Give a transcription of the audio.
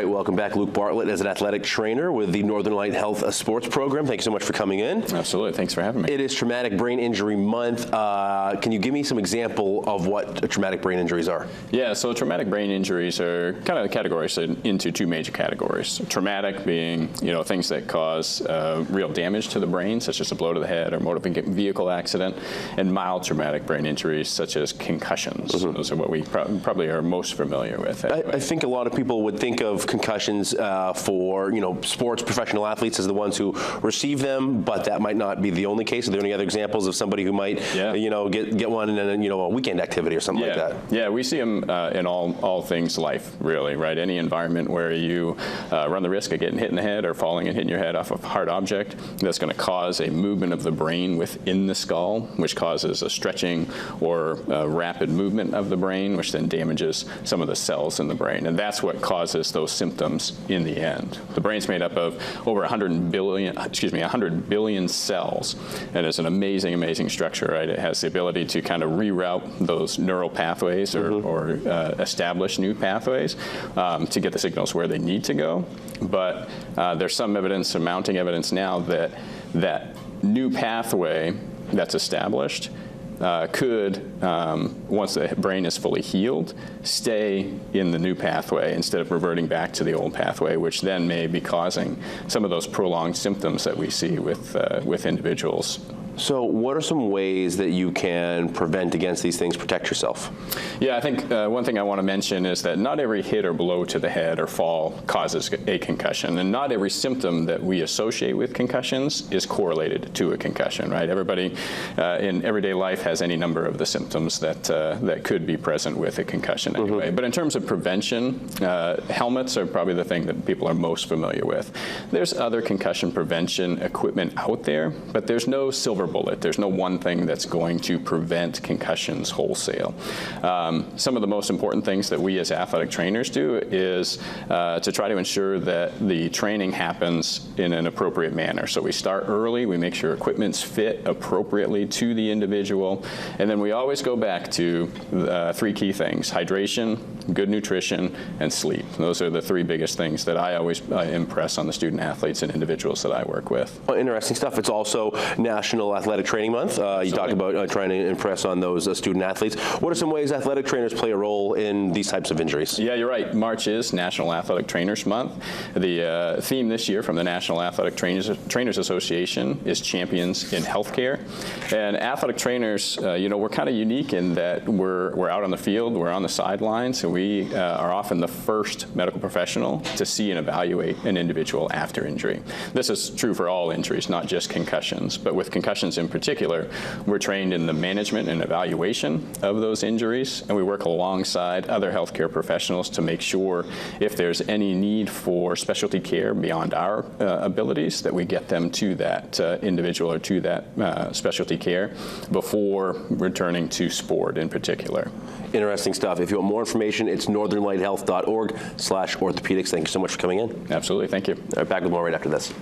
right, welcome back. Luke Bartlett is an athletic trainer with the Northern Light Health Sports Program. Thank you so much for coming in. Absolutely. Thanks for having me. It is Traumatic Brain Injury Month. Can you give me some example of what traumatic brain injuries are? Yeah, so traumatic brain injuries are kind of categorized into two major categories. Traumatic being, things that cause real damage to the brain, such as a blow to the head or motor vehicle accident, and mild traumatic brain injuries, such as concussions. Mm-hmm. Those are what we probably are most familiar with. Anyway. I think a lot of people would think of concussions for, sports professional athletes as the ones who receive them, but that might not be the only case. Are there any other examples of somebody who might, get one in a weekend activity or something like that? Yeah, we see them in all things life, really, right? Any environment where you run the risk of getting hit in the head or falling and hitting your head off a hard object, that's going to cause a movement of the brain within the skull, which causes a stretching or a rapid movement of the brain, which then damages some of the cells in the brain. And that's what causes those symptoms in the end. The brain's made up of over 100 billion cells, and it's an amazing structure, right? It has the ability to kind of reroute those neural pathways or establish new pathways to get the signals where they need to go. But there's some mounting evidence now that new pathway that's established could, once the brain is fully healed, stay in the new pathway instead of reverting back to the old pathway, which then may be causing some of those prolonged symptoms that we see with individuals. So what are some ways that you can prevent against these things, protect yourself? Yeah, I think one thing I want to mention is that not every hit or blow to the head or fall causes a concussion, and not every symptom that we associate with concussions is correlated to a concussion, right? Everybody in everyday life has any number of the symptoms that could be present with a concussion anyway. But in terms of prevention, helmets are probably the thing that people are most familiar with. There's other concussion prevention equipment out there, but there's no silver bullet. There's no one thing that's going to prevent concussions wholesale. Some of the most important things that we as athletic trainers do is to try to ensure that the training happens in an appropriate manner. So we start early, we make sure equipment's fit appropriately to the individual, and then we always go back to three key things: hydration, good nutrition, and sleep. Those are the three biggest things that I always impress on the student athletes and individuals that I work with. Well, interesting stuff. It's also National Athletic Training Month. You talk about trying to impress on those student athletes. What are some ways athletic trainers play a role in these types of injuries? Yeah, you're right. March is National Athletic Trainers Month. The theme this year from the National Athletic Trainers Association is Champions in Healthcare. And athletic trainers, we're kind of unique in that we're out on the field, we're on the sidelines, and we are often the first medical professional to see and evaluate an individual after injury. This is true for all injuries, not just concussions, but with concussions in particular, we're trained in the management and evaluation of those injuries, and we work alongside other healthcare professionals to make sure if there's any need for specialty care beyond our abilities, that we get them to that individual or to that specialty care before returning to sport in particular. Interesting stuff. If you want more information, it's northernlighthealth.org/orthopedics. Thank you so much for coming in. Absolutely. Thank you. Back with more right after this.